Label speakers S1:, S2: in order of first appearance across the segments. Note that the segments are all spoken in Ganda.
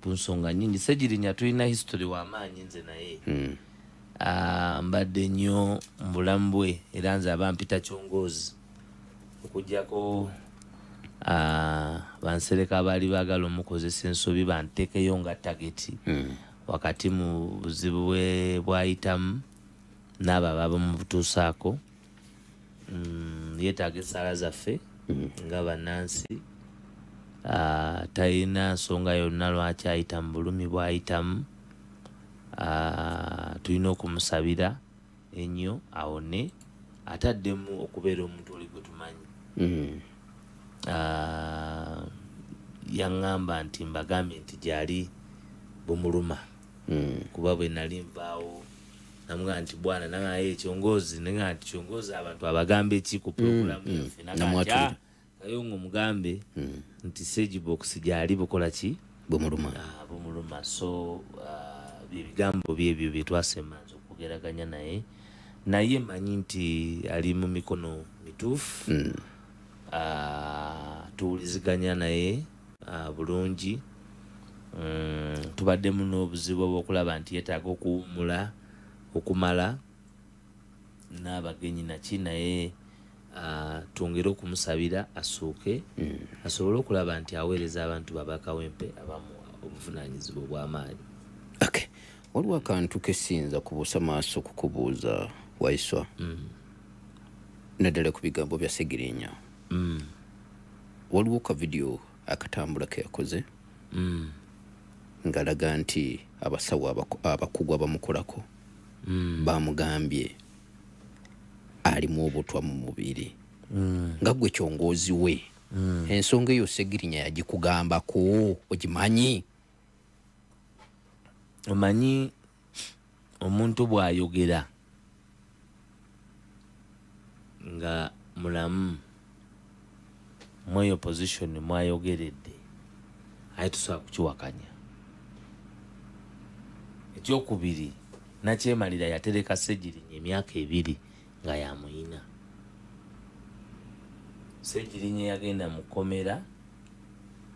S1: ku nsonga nnyingi. Ssegirinya tulina history w'amaanyi nze naye mbadde nnyo mu bulamu bwe era nze abampita kyongoozi okuggyako bansereka abaali baagala omukozesa ensobi banteekeyo nga tageti wakati mu buzibu bwayitamu n'abo ababa mu butuusaako yeetaaga essaala zaffe nga bannansi talina nsonga yonna lwaki ayita mu bulumi bw'ayitamu. Tulina okumusabira ennyo awone ataddemu okubeera omuntu oli gwe tumanyi. Yaŋŋamba nti mbagambye nti gyali bumuluma kuba bwe nali nvaawo namugamba nti bwana nangaye ekyongoozi nenga nti kyongoozi abantu abagamba eki ku puroguramu yaffe nagamba kayongo mugambe nti Segibox gyali bukola ki bumuluma. So bigambo byebyo byetwasemanza okugeraganya naye manyi nti ali mu mikono mituufu. Tuwuliziganya naye bulungi. Tubaddemu n'obuzibu obw'okulaba nti yeetaaga okuwummula okumala n'abagenyi naki naye twongere okumusabira asuuke asobole okulaba nti aweereza abantu babakawempe abamu obuvunaanyizibwa obw'amaanyi.
S2: Okay. Waliwo akantu kesinza kubuusa maaso kukubuuza Waiswa naddala ku bigambo bya Ssegirinya. Waliwo ka video akatambula ke yakoze ng'alaga nti abasawo abakugu abamukolako bamugambye alimu obutwa mu mubiri nga gwe kyongoozi we. Ensonga eyo Ssegirinya yagikugambako ogimanyi?
S1: Omanyi omuntu bw'ayogera nga mulamu mweyo position mwayogeredde aye tusobola kukiwakanya. Ekyokubiri nakyemalira yatereka Ssegirinya emyaka 2 nga yamuyina. Ssegirinya yagenda mu kkomera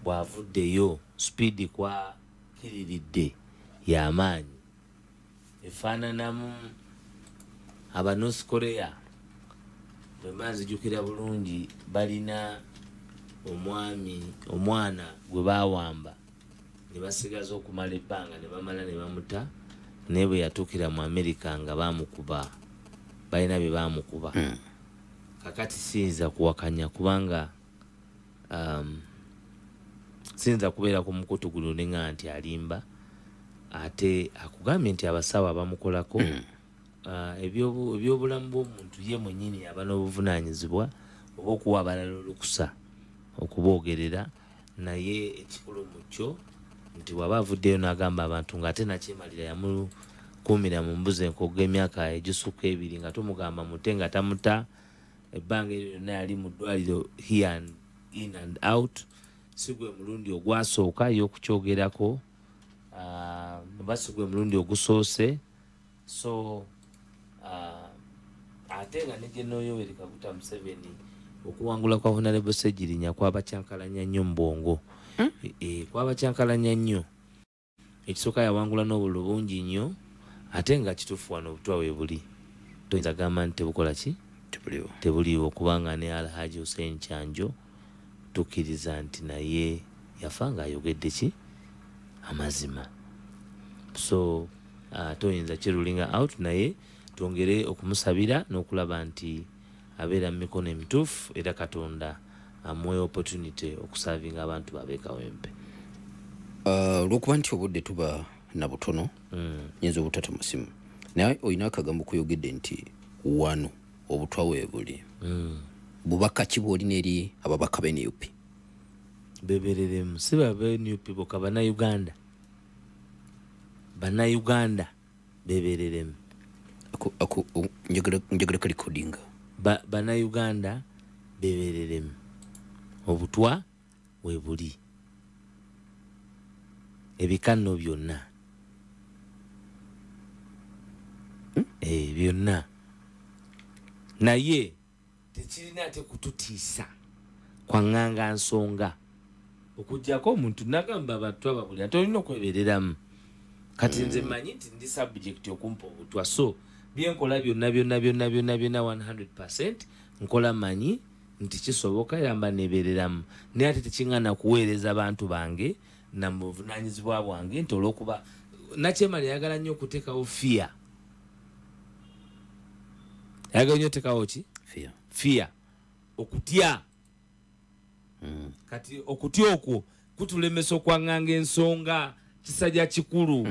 S1: bw'avuddeyo speedi kwakiriridde y'amaanyi efaananamu aba North Korea bwe manzijukira bulungi balina omwana gwe baawamba ne basigaza okumala ebbanga ne bamala ne bamuta naye bwe yatuukira mu Amerika nga bamukuba balina bye bamukuba. Kakati siyinza kuwakanya kubanga siyinza kubeera ku mukutu guno nenga nti alimba ate akugambye nti abasawo abamukolako ebyobulamu bw'omuntu ye mwennyini aba n'obuvunaanyizibwa oba okuwa abalala olukusa okuboogerera. Naye ekikulu mu kyo nti waba avuddeyo n'agamba abantu ng'ate nakyemalira yamukuumira mu mbuzi enkoga emyaka egisukka 2 nga tumugamba mute nga tamuta. Ebbanga eryo lyonna yali mu ddwaliro in and out. Si gwe mulundi ogwasooka y'okukyogerako oba si gwe mulundi ogusoose. So ate nga ne General Yoweri Kaguta Museveni okuwangula kwa Honorable Ssegirinya kwabakyankalanya nnyo mu bwongo. Kwabakyankalanya nnyo. Ekisooka yawangula n'obululu bungi nnyo ate nga kituufu wano obutwa we buli. Toyinza gamba nti tebukola ki? Tebuliiwo kubanga ne Alhaji Hussein Kyanjo tukkiriza nti naye yafa ng'ayogedde ki? Amazima. So toyinza kirulinga out naye twongere okumusabira n'okulaba nti abeera mu mikono emituufu era Katonda amuwe opportunity okusavinga abantu babeekawempe.
S2: Lw'okuba nti obudde tuba na butono nyinza obutata masimu naye olina akagambo kuyogedde nti wano obutwa we buli bubaka ki bw'olina eri ababaka b'NUP?
S1: Bebereremu si b'NUP bokka bannayuganda. Bannayuganda bebereremu.
S2: Njagala kalikodinga.
S1: Bannayuganda bebereremu. Obutwa we buli. Ebikano byonna. Byonna. Naye tekirina ate kututiisa kwa nganga nsonga okujjako omuntu nagamba abantu ababulira nti olina okwebereramu kati nze manyi nti ndi subject okumpa obutwa so byenkola byonna 100% nkola manyi nti kisoboka yamba nebereramu naye ate tekiŋŋaana kuweereza abantu bange na buvunaanyizibwa bwange nti olw'okuba nakyemali yagala nnyo okuteekawo fiya yagala nnyo oteekawo ki fiya okutya kati okutya okwo kutulemesa okwaŋŋanga ensonga kisajja kikulu